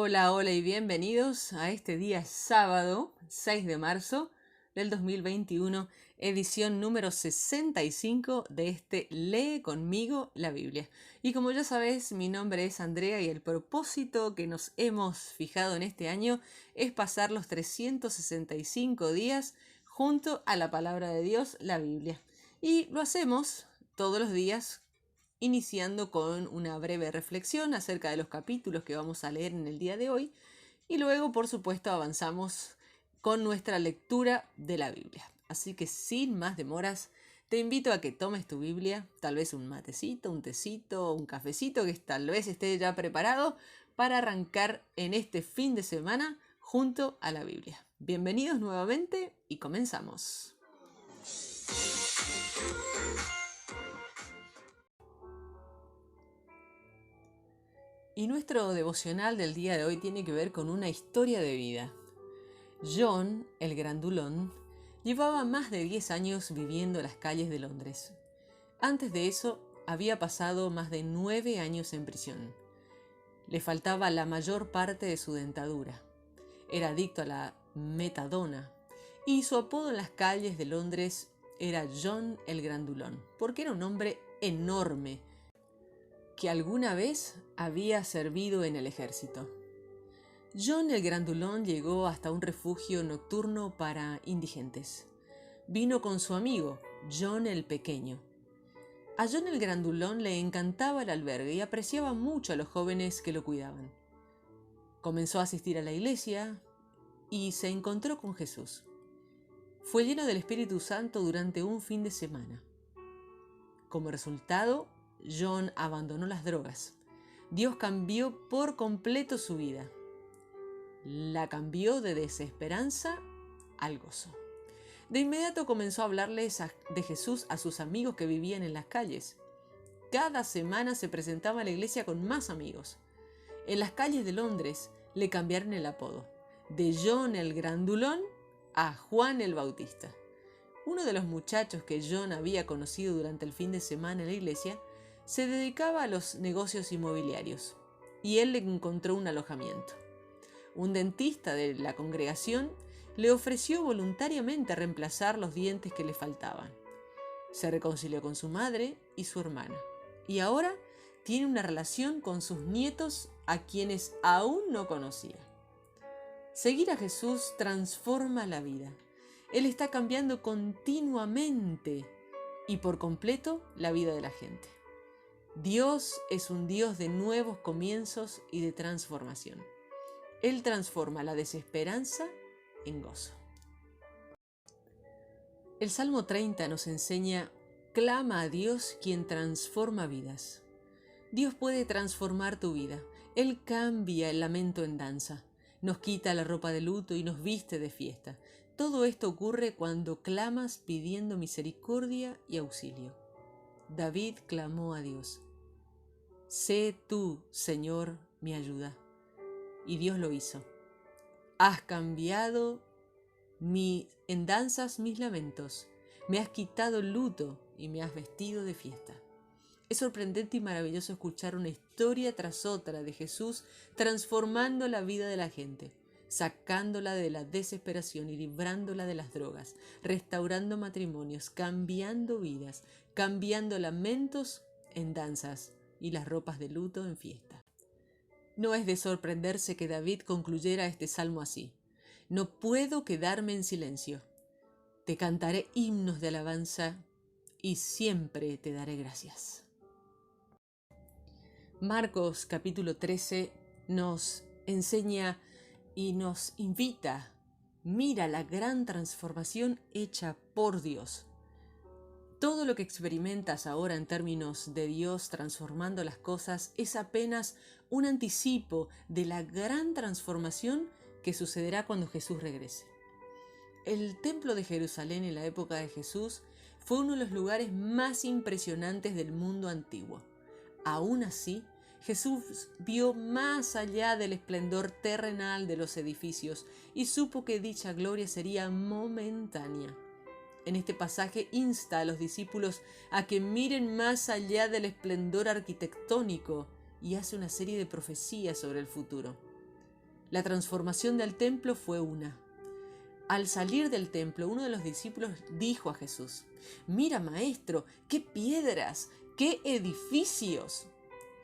Hola, hola y bienvenidos a este día sábado 6 de marzo del 2021, edición número 65 de este Lee conmigo la Biblia. Y como ya sabes, mi nombre es Andrea y el propósito que nos hemos fijado en este año es pasar los 365 días junto a la palabra de Dios, la Biblia. Y lo hacemos todos los días iniciando con una breve reflexión acerca de los capítulos que vamos a leer en el día de hoy y luego, por supuesto, avanzamos con nuestra lectura de la Biblia. Así que sin más demoras, te invito a que tomes tu Biblia, tal vez un matecito, un tecito, un cafecito que tal vez esté ya preparado para arrancar en este fin de semana junto a la Biblia. Bienvenidos nuevamente y comenzamos. Y nuestro devocional del día de hoy tiene que ver con una historia de vida. John, el grandulón, llevaba más de 10 años viviendo en las calles de Londres. Antes de eso, había pasado más de 9 años en prisión. Le faltaba la mayor parte de su dentadura. Era adicto a la metadona y su apodo en las calles de Londres era John el grandulón, porque era un hombre enorme que alguna vez había servido en el ejército. John el grandulón llegó hasta un refugio nocturno para indigentes. Vino con su amigo, John el pequeño. A John el grandulón le encantaba el albergue y apreciaba mucho a los jóvenes que lo cuidaban. Comenzó a asistir a la iglesia y se encontró con Jesús. Fue lleno del Espíritu Santo durante un fin de semana. Como resultado, John abandonó las drogas. Dios cambió por completo su vida. La cambió de desesperanza al gozo. De inmediato comenzó a hablarles de Jesús a sus amigos que vivían en las calles. Cada semana se presentaba a la iglesia con más amigos. En las calles de Londres le cambiaron el apodo, de John el grandulón a Juan el Bautista. Uno de los muchachos que John había conocido durante el fin de semana en la iglesia se dedicaba a los negocios inmobiliarios y él le encontró un alojamiento. Un dentista de la congregación le ofreció voluntariamente reemplazar los dientes que le faltaban. Se reconcilió con su madre y su hermana y ahora tiene una relación con sus nietos a quienes aún no conocía. Seguir a Jesús transforma la vida. Él está cambiando continuamente y por completo la vida de la gente. Dios es un Dios de nuevos comienzos y de transformación. Él transforma la desesperanza en gozo. El Salmo 30 nos enseña: clama a Dios quien transforma vidas. Dios puede transformar tu vida. Él cambia el lamento en danza, nos quita la ropa de luto y nos viste de fiesta. Todo esto ocurre cuando clamas pidiendo misericordia y auxilio. David clamó a Dios: sé tú, Señor, mi ayuda. Y Dios lo hizo. Has cambiado en danzas mis lamentos, me has quitado el luto y me has vestido de fiesta. Es sorprendente y maravilloso escuchar una historia tras otra de Jesús transformando la vida de la gente, sacándola de la desesperación y librándola de las drogas, restaurando matrimonios, cambiando vidas, cambiando lamentos en danzas y las ropas de luto en fiesta. No es de sorprenderse que David concluyera este salmo así: no puedo quedarme en silencio. Te cantaré himnos de alabanza y siempre te daré gracias. Marcos capítulo 13 nos enseña y nos invita: mira la gran transformación hecha por Dios. Todo lo que experimentas ahora en términos de Dios transformando las cosas es apenas un anticipo de la gran transformación que sucederá cuando Jesús regrese. El templo de Jerusalén en la época de Jesús fue uno de los lugares más impresionantes del mundo antiguo. Aún así, Jesús vio más allá del esplendor terrenal de los edificios y supo que dicha gloria sería momentánea. En este pasaje insta a los discípulos a que miren más allá del esplendor arquitectónico y hace una serie de profecías sobre el futuro. La transformación del templo fue una. Al salir del templo, uno de los discípulos dijo a Jesús: «Mira, maestro, qué piedras, qué edificios».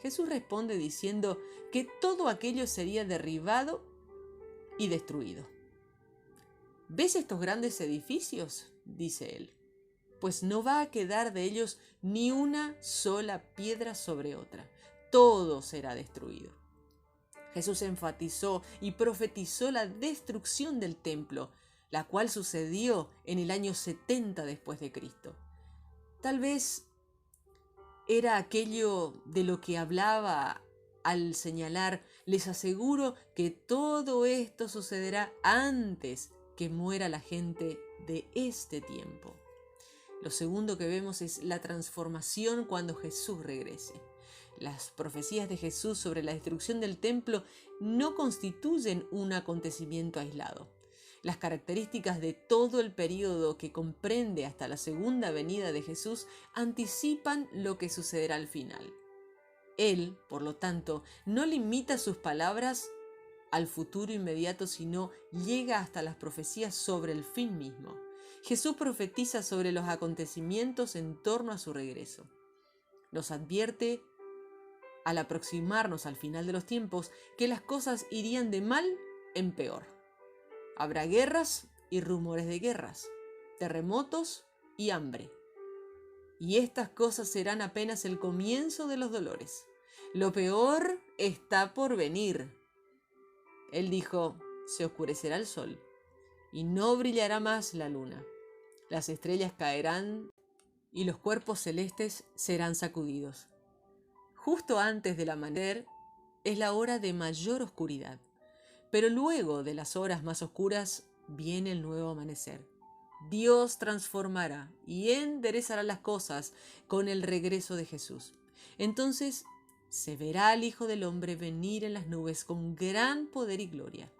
Jesús responde diciendo que todo aquello sería derribado y destruido. «¿Ves estos grandes edificios?», dice él. «Pues no va a quedar de ellos ni una sola piedra sobre otra. Todo será destruido». Jesús enfatizó y profetizó la destrucción del templo, la cual sucedió en el año 70 después de Cristo. Tal vez era aquello de lo que hablaba al señalar: «Les aseguro que todo esto sucederá antes que muera la gente de este tiempo». Lo segundo que vemos es la transformación cuando Jesús regrese. Las profecías de Jesús sobre la destrucción del templo no constituyen un acontecimiento aislado. Las características de todo el período que comprende hasta la segunda venida de Jesús anticipan lo que sucederá al final. Él, por lo tanto, no limita sus palabras al futuro inmediato, sino llega hasta las profecías sobre el fin mismo. Jesús profetiza sobre los acontecimientos en torno a su regreso. Nos advierte, al aproximarnos al final de los tiempos, que las cosas irían de mal en peor. Habrá guerras y rumores de guerras, terremotos y hambre. Y estas cosas serán apenas el comienzo de los dolores. Lo peor está por venir. Él dijo: «Se oscurecerá el sol y no brillará más la luna. Las estrellas caerán y los cuerpos celestes serán sacudidos». Justo antes del amanecer es la hora de mayor oscuridad, pero luego de las horas más oscuras viene el nuevo amanecer. Dios transformará y enderezará las cosas con el regreso de Jesús. Entonces se verá al Hijo del Hombre venir en las nubes con gran poder y gloria.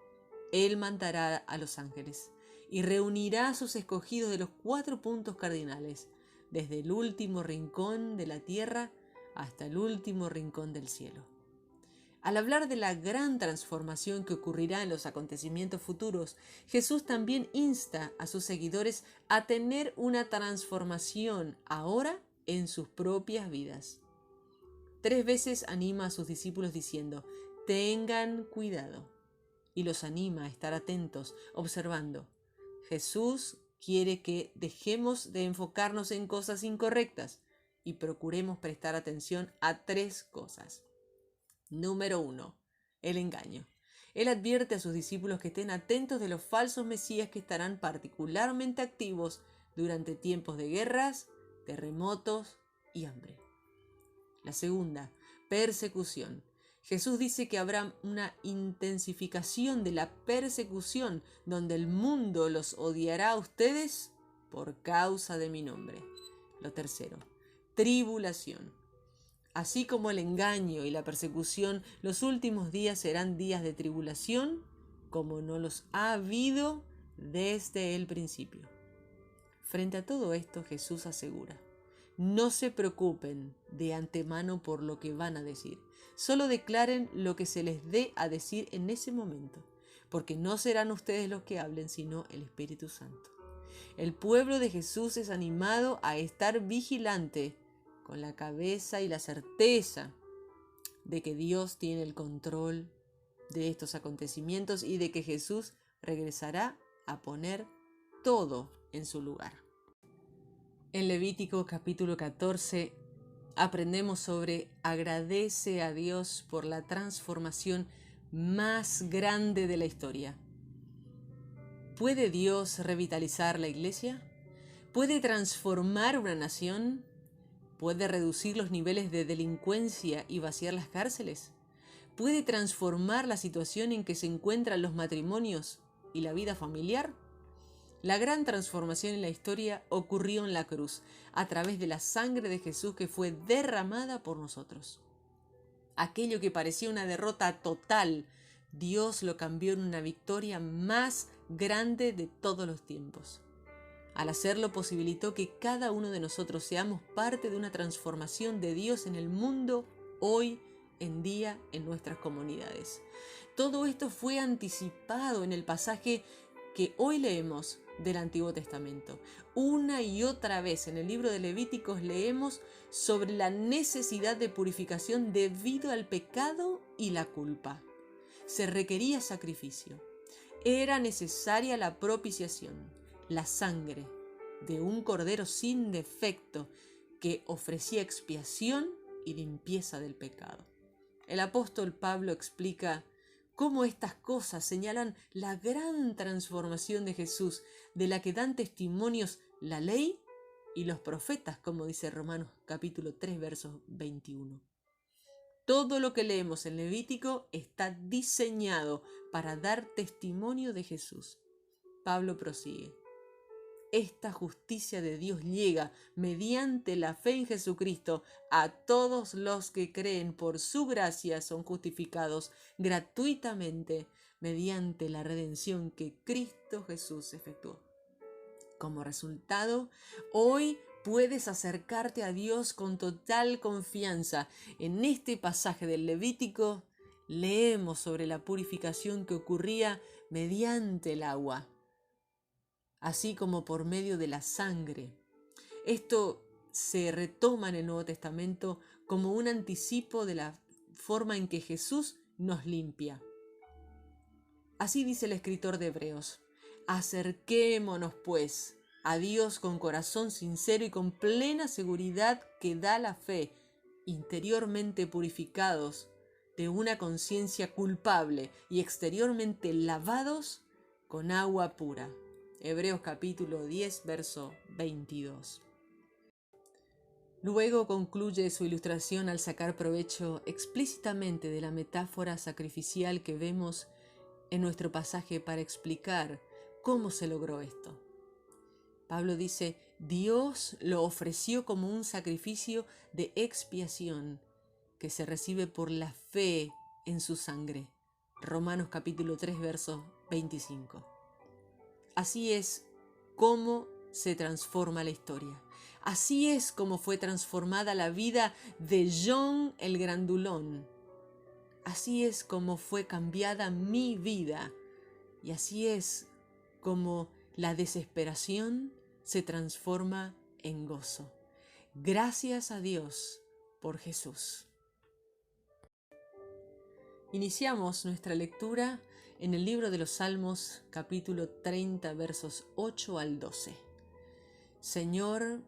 Él mandará a los ángeles y reunirá a sus escogidos de los 4 puntos cardinales, desde el último rincón de la tierra hasta el último rincón del cielo. Al hablar de la gran transformación que ocurrirá en los acontecimientos futuros, Jesús también insta a sus seguidores a tener una transformación ahora en sus propias vidas. 3 veces anima a sus discípulos diciendo: «Tengan cuidado», y los anima a estar atentos, observando. Jesús quiere que dejemos de enfocarnos en cosas incorrectas y procuremos prestar atención a 3 cosas. Número 1. El engaño. Él advierte a sus discípulos que estén atentos de los falsos mesías que estarán particularmente activos durante tiempos de guerras, terremotos y hambre. La segunda, persecución. Jesús dice que habrá una intensificación de la persecución donde el mundo los odiará a ustedes por causa de mi nombre. Lo tercero, tribulación. Así como el engaño y la persecución, los últimos días serán días de tribulación, como no los ha habido desde el principio. Frente a todo esto, Jesús asegura: «No se preocupen de antemano por lo que van a decir. Solo declaren lo que se les dé a decir en ese momento, porque no serán ustedes los que hablen, sino el Espíritu Santo». El pueblo de Jesús es animado a estar vigilante, con la cabeza y la certeza de que Dios tiene el control de estos acontecimientos y de que Jesús regresará a poner todo en su lugar. En Levítico capítulo 14 aprendemos sobre agradece a Dios por la transformación más grande de la historia. ¿Puede Dios revitalizar la iglesia? ¿Puede transformar una nación? ¿Puede reducir los niveles de delincuencia y vaciar las cárceles? ¿Puede transformar la situación en que se encuentran los matrimonios y la vida familiar? La gran transformación en la historia ocurrió en la cruz, a través de la sangre de Jesús que fue derramada por nosotros. Aquello que parecía una derrota total, Dios lo cambió en una victoria más grande de todos los tiempos. Al hacerlo, posibilitó que cada uno de nosotros seamos parte de una transformación de Dios en el mundo hoy en día en nuestras comunidades. Todo esto fue anticipado en el pasaje que hoy leemos del Antiguo Testamento. Una y otra vez en el libro de Levíticos leemos sobre la necesidad de purificación debido al pecado y la culpa. Se requería sacrificio. Era necesaria la propiciación, la sangre de un cordero sin defecto que ofrecía expiación y limpieza del pecado. El apóstol Pablo explica cómo estas cosas señalan la gran transformación de Jesús, de la que dan testimonios la ley y los profetas, como dice Romanos capítulo 3, versos 21. Todo lo que leemos en Levítico está diseñado para dar testimonio de Jesús. Pablo prosigue. Esta justicia de Dios llega mediante la fe en Jesucristo a todos los que creen. Por su gracia son justificados gratuitamente mediante la redención que Cristo Jesús efectuó. Como resultado, hoy puedes acercarte a Dios con total confianza. En este pasaje del Levítico leemos sobre la purificación que ocurría mediante el agua, así como por medio de la sangre. Esto se retoma en el Nuevo Testamento como un anticipo de la forma en que Jesús nos limpia. Así dice el escritor de Hebreos: acerquémonos pues a Dios con corazón sincero y con plena seguridad que da la fe, interiormente purificados de una conciencia culpable y exteriormente lavados con agua pura. Hebreos capítulo 10, verso 22. Luego concluye su ilustración al sacar provecho explícitamente de la metáfora sacrificial que vemos en nuestro pasaje para explicar cómo se logró esto. Pablo dice: Dios lo ofreció como un sacrificio de expiación que se recibe por la fe en su sangre. Romanos capítulo 3, verso 25. Así es como se transforma la historia. Así es como fue transformada la vida de John el Grandulón. Así es como fue cambiada mi vida. Y así es como la desesperación se transforma en gozo. Gracias a Dios por Jesús. Iniciamos nuestra lectura en el libro de los Salmos, capítulo 30, versos 8 al 12. Señor,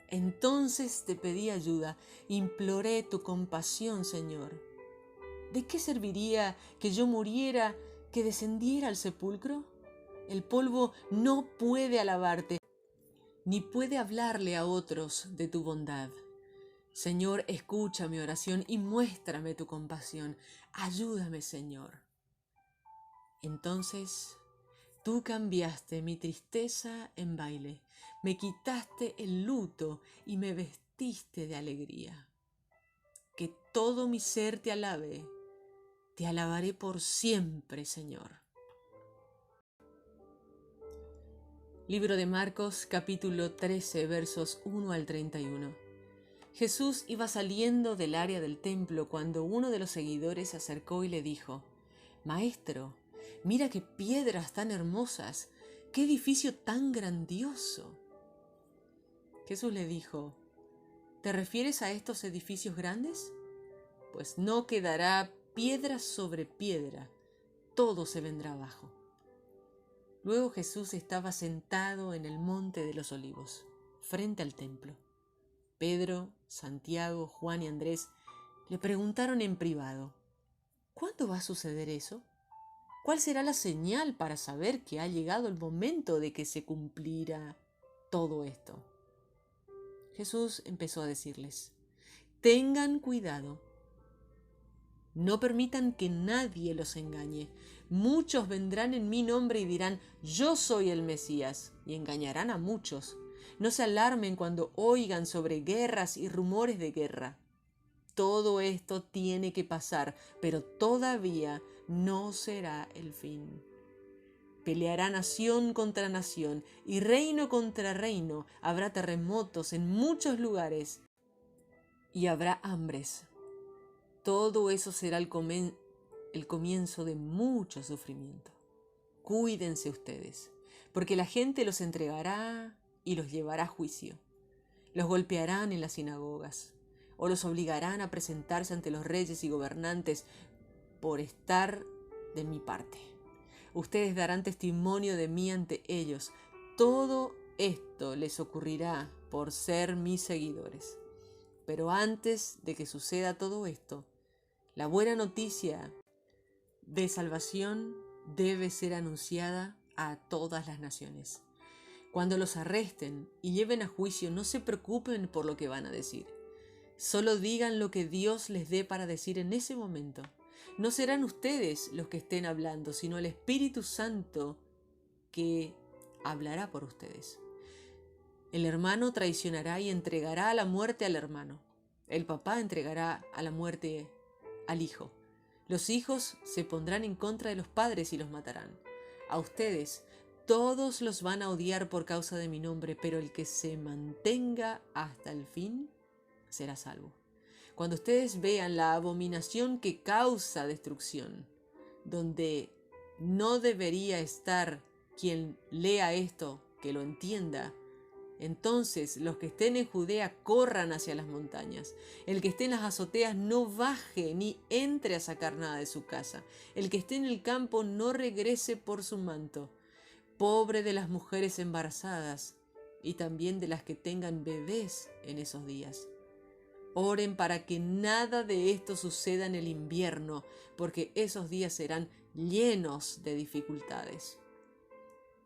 entonces te pedí ayuda, imploré tu compasión, Señor. ¿De qué serviría que yo muriera, que descendiera al sepulcro? El polvo no puede alabarte, ni puede hablarle a otros de tu bondad. Señor, escucha mi oración y muéstrame tu compasión. Ayúdame, Señor. Entonces tú cambiaste mi tristeza en baile, me quitaste el luto y me vestiste de alegría. Que todo mi ser te alabe, te alabaré por siempre, Señor. Libro de Marcos, capítulo 13, versos 1 al 31. Jesús iba saliendo del área del templo cuando uno de los seguidores se acercó y le dijo: Maestro, mira qué piedras tan hermosas, qué edificio tan grandioso. Jesús le dijo: ¿te refieres a estos edificios grandes? Pues no quedará piedra sobre piedra, todo se vendrá abajo. Luego Jesús estaba sentado en el monte de los Olivos, frente al templo. Pedro, Santiago, Juan y Andrés le preguntaron en privado: ¿cuándo va a suceder eso? ¿Cuál será la señal para saber que ha llegado el momento de que se cumplirá todo esto? Jesús empezó a decirles: tengan cuidado, no permitan que nadie los engañe. Muchos vendrán en mi nombre y dirán: yo soy el Mesías, y engañarán a muchos. No se alarmen cuando oigan sobre guerras y rumores de guerra. Todo esto tiene que pasar, pero todavía no será el fin. Peleará nación contra nación y reino contra reino. Habrá terremotos en muchos lugares y habrá hambres. todo eso será el comienzo de mucho sufrimiento. Cuídense ustedes, porque la gente los entregará y los llevará a juicio. Los golpearán en las sinagogas, o los obligarán a presentarse ante los reyes y gobernantes por estar de mi parte. Ustedes darán testimonio de mí ante ellos. Todo esto les ocurrirá por ser mis seguidores. Pero antes de que suceda todo esto, la buena noticia de salvación debe ser anunciada a todas las naciones. Cuando los arresten y lleven a juicio, no se preocupen por lo que van a decir. Solo digan lo que Dios les dé para decir en ese momento. No serán ustedes los que estén hablando, sino el Espíritu Santo que hablará por ustedes. El hermano traicionará y entregará a la muerte al hermano. El papá entregará a la muerte al hijo. Los hijos se pondrán en contra de los padres y los matarán. A ustedes todos los van a odiar por causa de mi nombre, pero el que se mantenga hasta el fin será salvo. Cuando ustedes vean la abominación que causa destrucción, donde no debería estar quien lea esto, que lo entienda, entonces los que estén en Judea corran hacia las montañas. El que esté en las azoteas no baje ni entre a sacar nada de su casa. El que esté en el campo no regrese por su manto. Pobre de las mujeres embarazadas y también de las que tengan bebés en esos días. Oren para que nada de esto suceda en el invierno, porque esos días serán llenos de dificultades.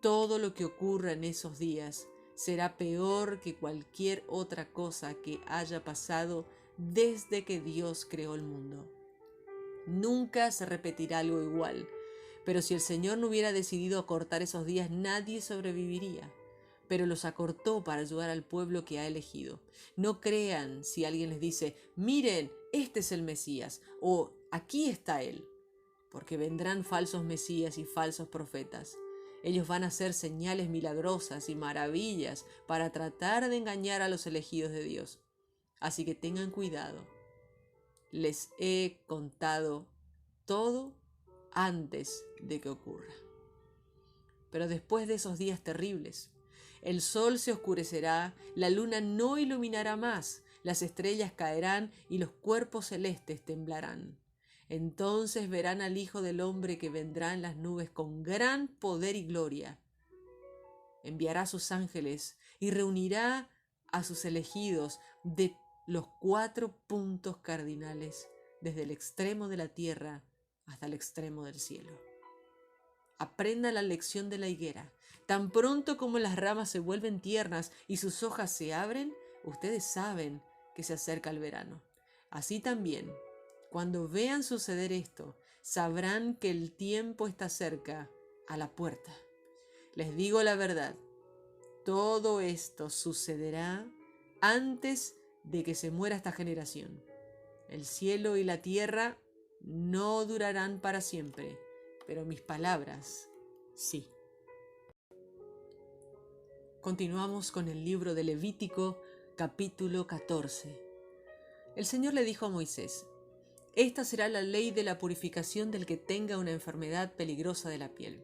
Todo lo que ocurra en esos días será peor que cualquier otra cosa que haya pasado desde que Dios creó el mundo. Nunca se repetirá algo igual, pero si el Señor no hubiera decidido acortar esos días, nadie sobreviviría. Pero los acortó para ayudar al pueblo que ha elegido. No crean si alguien les dice, miren, este es el Mesías, o aquí está Él, porque vendrán falsos Mesías y falsos profetas. Ellos van a hacer señales milagrosas y maravillas para tratar de engañar a los elegidos de Dios. Así que tengan cuidado. Les he contado todo antes de que ocurra. Pero después de esos días terribles, el sol se oscurecerá, la luna no iluminará más, las estrellas caerán y los cuerpos celestes temblarán. Entonces verán al Hijo del Hombre que vendrá en las nubes con gran poder y gloria. Enviará a sus ángeles y reunirá a sus elegidos de los 4 puntos cardinales, desde el extremo de la tierra hasta el extremo del cielo. Aprenda la lección de la higuera. Tan pronto como las ramas se vuelven tiernas y sus hojas se abren, ustedes saben que se acerca el verano. Así también, cuando vean suceder esto, sabrán que el tiempo está cerca, a la puerta. Les digo la verdad, todo esto sucederá antes de que se muera esta generación. El cielo y la tierra no durarán para siempre, pero mis palabras sí. Continuamos con el libro de Levítico, capítulo 14. El Señor le dijo a Moisés, esta será la ley de la purificación del que tenga una enfermedad peligrosa de la piel.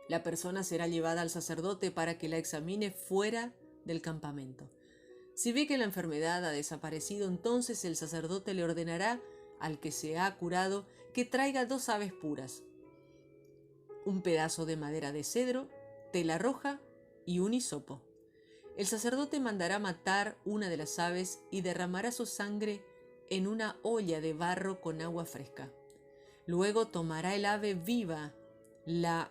La persona será llevada al sacerdote para que la examine fuera del campamento. Si ve que la enfermedad ha desaparecido, entonces el sacerdote le ordenará al que se ha curado que traiga 2 aves puras, un pedazo de madera de cedro, tela roja y un hisopo. El sacerdote mandará matar una de las aves y derramará su sangre en una olla de barro con agua fresca. Luego tomará el ave viva, la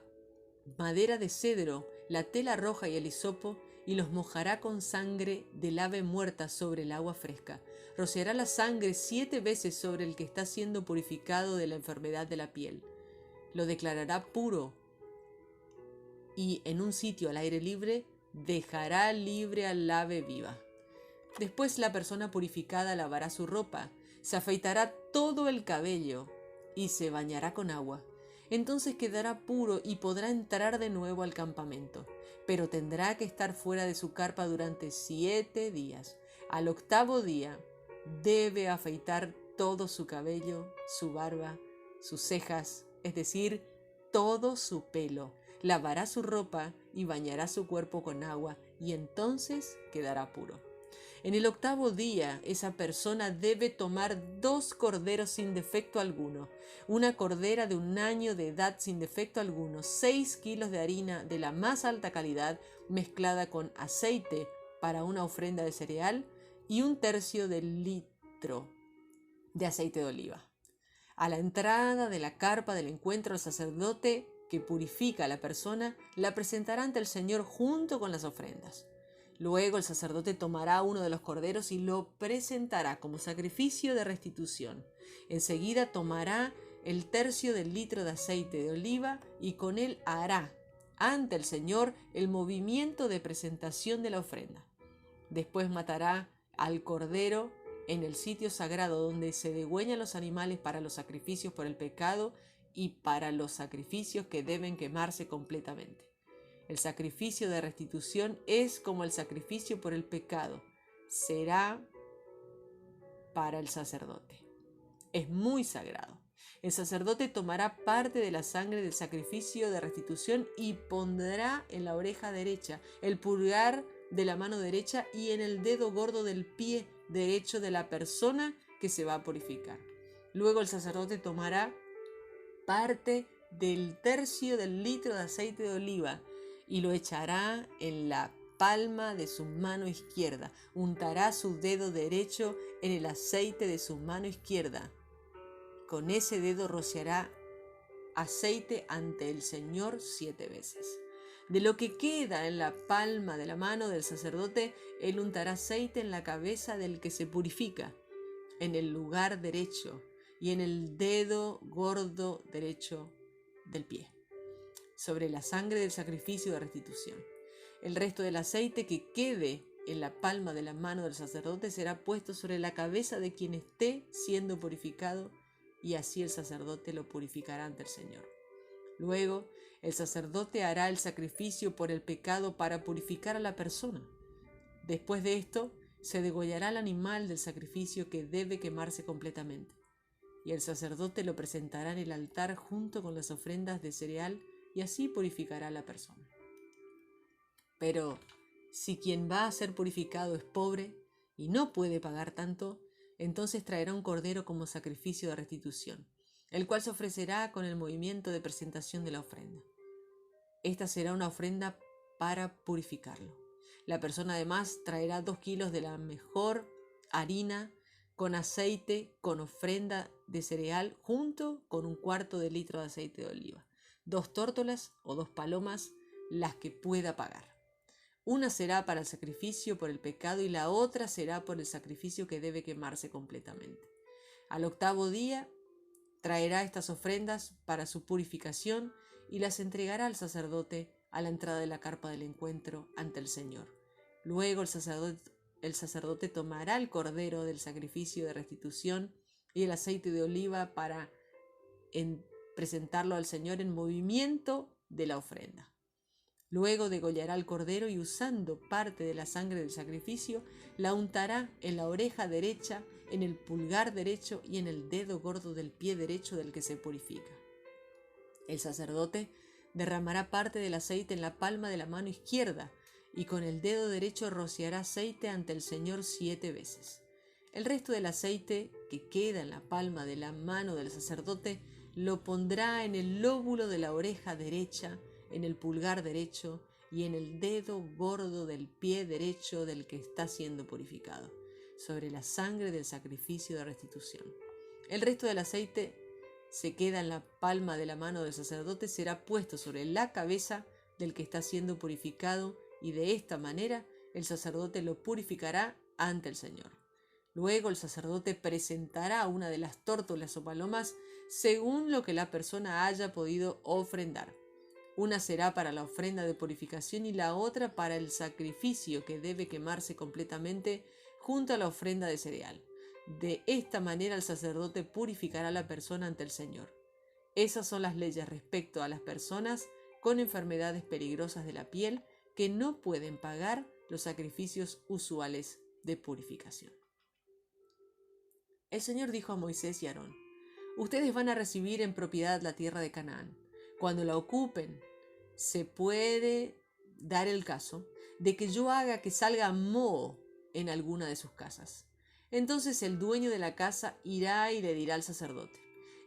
madera de cedro, la tela roja y el hisopo, y los mojará con sangre del ave muerta sobre el agua fresca. Rociará la sangre 7 veces sobre el que está siendo purificado de la enfermedad de la piel. Lo declarará puro y en un sitio al aire libre dejará libre al ave viva. Después la persona purificada lavará su ropa, se afeitará todo el cabello y se bañará con agua. Entonces quedará puro y podrá entrar de nuevo al campamento, pero tendrá que estar fuera de su carpa durante 7 días. Al 8º día debe afeitar todo su cabello, su barba, sus cejas, es decir, todo su pelo. Lavará su ropa y bañará su cuerpo con agua, y entonces quedará puro. En el 8º día, esa persona debe tomar 2 corderos sin defecto alguno, una cordera de 1 año de edad sin defecto alguno, 6 kilos de harina de la más alta calidad mezclada con aceite para una ofrenda de cereal y 1/3 de litro de aceite de oliva. A la entrada de la carpa del encuentro, el sacerdote que purifica a la persona la presentará ante el Señor junto con las ofrendas. Luego el sacerdote tomará uno de los corderos y lo presentará como sacrificio de restitución. Enseguida tomará el 1/3 del litro de aceite de oliva y con él hará ante el Señor el movimiento de presentación de la ofrenda. Después matará al cordero en el sitio sagrado donde se degüellan los animales para los sacrificios por el pecado y para los sacrificios que deben quemarse completamente. El sacrificio de restitución es como el sacrificio por el pecado. Será para el sacerdote. Es muy sagrado. El sacerdote tomará parte de la sangre del sacrificio de restitución y pondrá en la oreja derecha, el pulgar de la mano derecha y en el dedo gordo del pie derecho de la persona que se va a purificar. Luego el sacerdote tomará parte del 1/3 del litro de aceite de oliva y lo echará en la palma de su mano izquierda. Untará su dedo derecho en el aceite de su mano izquierda. Con ese dedo rociará aceite ante el Señor 7 veces. De lo que queda en la palma de la mano del sacerdote, él untará aceite en la cabeza del que se purifica, en el lugar derecho y en el dedo gordo derecho del pie, sobre la sangre del sacrificio de restitución. El resto del aceite que quede en la palma de la mano del sacerdote será puesto sobre la cabeza de quien esté siendo purificado, y así el sacerdote lo purificará ante el Señor. Luego, el sacerdote hará el sacrificio por el pecado para purificar a la persona. Después de esto, se degollará el animal del sacrificio que debe quemarse completamente, y el sacerdote lo presentará en el altar junto con las ofrendas de cereal, y así purificará a la persona. Pero si quien va a ser purificado es pobre y no puede pagar tanto, entonces traerá un cordero como sacrificio de restitución, el cual se ofrecerá con el movimiento de presentación de la ofrenda. Esta será una ofrenda para purificarlo. La persona además traerá 2 kilos de la mejor harina con aceite, con ofrenda de cereal, junto con 1/4 de litro de aceite de oliva, 2 tórtolas o 2 palomas, las que pueda pagar. Una será para el sacrificio por el pecado y la otra será por el sacrificio que debe quemarse completamente. Al 8º día traerá estas ofrendas para su purificación y las entregará al sacerdote a la entrada de la carpa del encuentro ante el Señor. Luego el sacerdote tomará el cordero del sacrificio de restitución y el aceite de oliva para presentarlo al Señor en movimiento de la ofrenda. Luego degollará el cordero y, usando parte de la sangre del sacrificio, la untará en la oreja derecha, en el pulgar derecho y en el dedo gordo del pie derecho del que se purifica. El sacerdote derramará parte del aceite en la palma de la mano izquierda y con el dedo derecho rociará aceite ante el Señor 7 veces. El resto del aceite que queda en la palma de la mano del sacerdote lo pondrá en el lóbulo de la oreja derecha, en el pulgar derecho y en el dedo gordo del pie derecho del que está siendo purificado, sobre la sangre del sacrificio de restitución. El resto del aceite se queda en la palma de la mano del sacerdote, será puesto sobre la cabeza del que está siendo purificado, y de esta manera el sacerdote lo purificará ante el Señor. Luego el sacerdote presentará una de las tórtolas o palomas según lo que la persona haya podido ofrendar. Una será para la ofrenda de purificación y la otra para el sacrificio que debe quemarse completamente junto a la ofrenda de cereal. De esta manera el sacerdote purificará a la persona ante el Señor. Esas son las leyes respecto a las personas con enfermedades peligrosas de la piel que no pueden pagar los sacrificios usuales de purificación. El Señor dijo a Moisés y a Aarón: ustedes van a recibir en propiedad la tierra de Canaán. Cuando la ocupen, se puede dar el caso de que yo haga que salga moho en alguna de sus casas. Entonces el dueño de la casa irá y le dirá al sacerdote: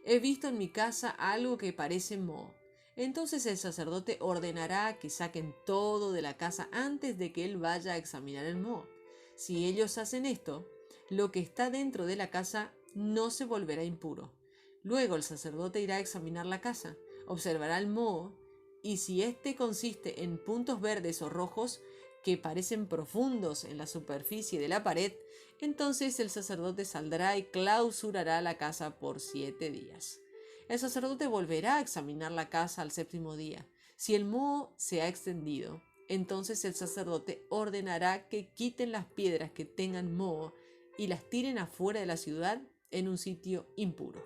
he visto en mi casa algo que parece moho. Entonces el sacerdote ordenará que saquen todo de la casa antes de que él vaya a examinar el moho. Si ellos hacen esto, lo que está dentro de la casa no se volverá impuro. Luego el sacerdote irá a examinar la casa, observará el moho, y si éste consiste en puntos verdes o rojos que parecen profundos en la superficie de la pared, entonces el sacerdote saldrá y clausurará la casa por 7 días. El sacerdote volverá a examinar la casa al 7º día. Si el moho se ha extendido, entonces el sacerdote ordenará que quiten las piedras que tengan moho y las tiren afuera de la ciudad en un sitio impuro.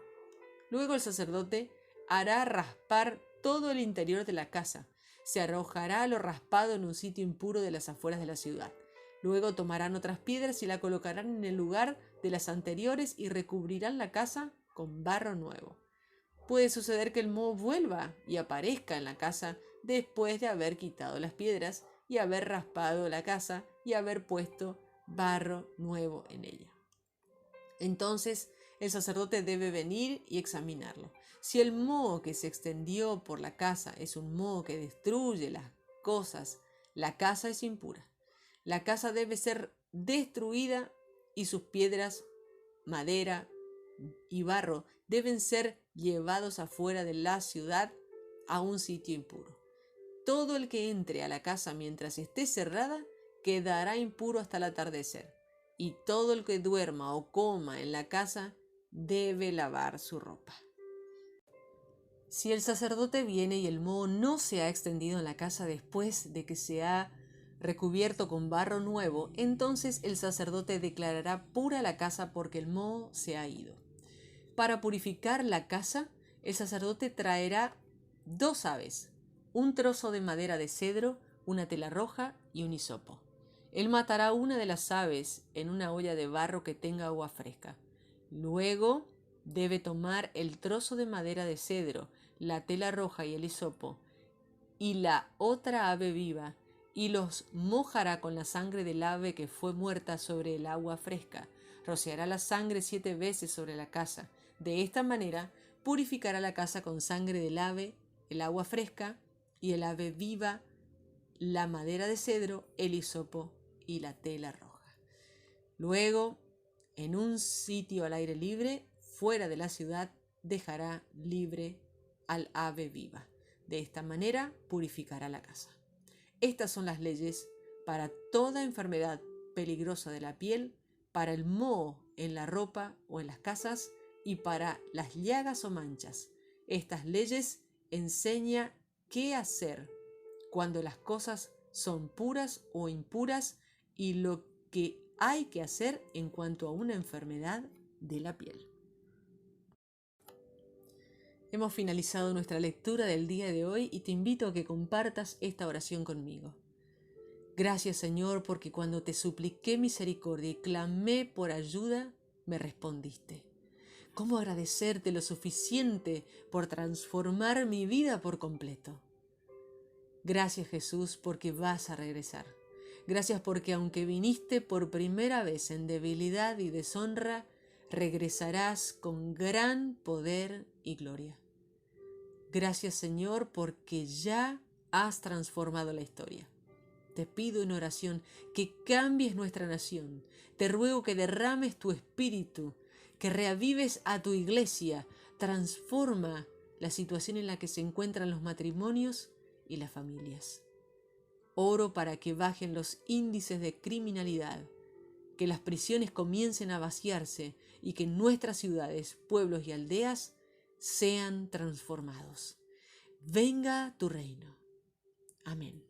Luego el sacerdote hará raspar todo el interior de la casa. Se arrojará lo raspado en un sitio impuro de las afueras de la ciudad. Luego tomarán otras piedras y la colocarán en el lugar de las anteriores y recubrirán la casa con barro nuevo. Puede suceder que el moho vuelva y aparezca en la casa después de haber quitado las piedras y haber raspado la casa y haber puesto barro nuevo en ella. Entonces el sacerdote debe venir y examinarlo. Si el moho que se extendió por la casa es un moho que destruye las cosas, la casa es impura. La casa debe ser destruida y sus piedras, madera y barro deben ser llevados afuera de la ciudad a un sitio impuro. Todo el que entre a la casa mientras esté cerrada quedará impuro hasta el atardecer, y todo el que duerma o coma en la casa debe lavar su ropa. Si el sacerdote viene y el moho no se ha extendido en la casa después de que se ha recubierto con barro nuevo, entonces el sacerdote declarará pura la casa porque el moho se ha ido. Para purificar la casa, el sacerdote traerá 2 aves, un trozo de madera de cedro, una tela roja y un hisopo. Él matará una de las aves en una olla de barro que tenga agua fresca. Luego debe tomar el trozo de madera de cedro, la tela roja y el hisopo, y la otra ave viva, y los mojará con la sangre del ave que fue muerta sobre el agua fresca. Rociará la sangre 7 veces sobre la casa. De esta manera purificará la casa con sangre del ave, el agua fresca y el ave viva, la madera de cedro, el hisopo y la tela roja. Luego, en un sitio al aire libre, fuera de la ciudad, dejará libre al ave viva. De esta manera purificará la casa. Estas son las leyes para toda enfermedad peligrosa de la piel, para el moho en la ropa o en las casas y para las llagas o manchas. Estas leyes enseñan qué hacer cuando las cosas son puras o impuras y lo que hay que hacer en cuanto a una enfermedad de la piel. Hemos finalizado nuestra lectura del día de hoy y te invito a que compartas esta oración conmigo. Gracias, Señor, porque cuando te supliqué misericordia y clamé por ayuda, me respondiste. ¿Cómo agradecerte lo suficiente por transformar mi vida por completo? Gracias, Jesús, porque vas a regresar. Gracias porque aunque viniste por primera vez en debilidad y deshonra, regresarás con gran poder y gloria. Gracias, Señor, porque ya has transformado la historia. Te pido en oración que cambies nuestra nación. Te ruego que derrames tu espíritu, que reavives a tu iglesia. Transforma la situación en la que se encuentran los matrimonios y las familias. Oro para que bajen los índices de criminalidad, que las prisiones comiencen a vaciarse y que nuestras ciudades, pueblos y aldeas sean transformados. Venga tu reino. Amén.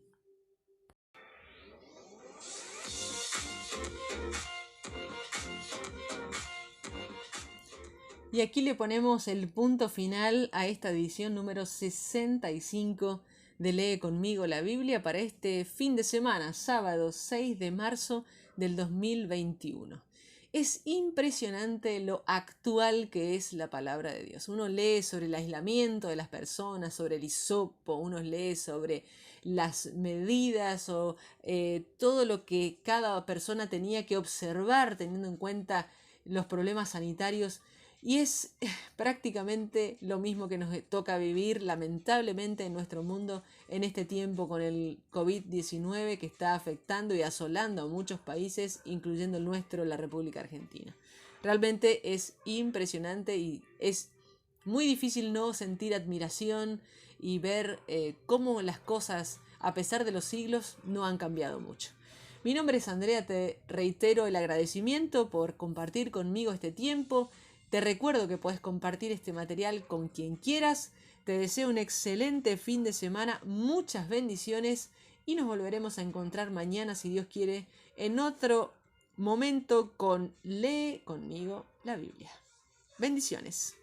Y aquí le ponemos el punto final a esta edición número 65 de Lee conmigo la Biblia para este fin de semana, sábado 6 de marzo del 2021. Es impresionante lo actual que es la palabra de Dios. Uno lee sobre el aislamiento de las personas, sobre el hisopo, uno lee sobre las medidas o todo lo que cada persona tenía que observar teniendo en cuenta los problemas sanitarios. Y es prácticamente lo mismo que nos toca vivir lamentablemente en nuestro mundo en este tiempo con el COVID-19 que está afectando y asolando a muchos países, incluyendo el nuestro, la República Argentina. Realmente es impresionante y es muy difícil no sentir admiración y ver cómo las cosas, a pesar de los siglos, no han cambiado mucho. Mi nombre es Andrea, te reitero el agradecimiento por compartir conmigo este tiempo. Te recuerdo que puedes compartir este material con quien quieras. Te deseo un excelente fin de semana, muchas bendiciones y nos volveremos a encontrar mañana, si Dios quiere, en otro momento con Lee conmigo la Biblia. Bendiciones.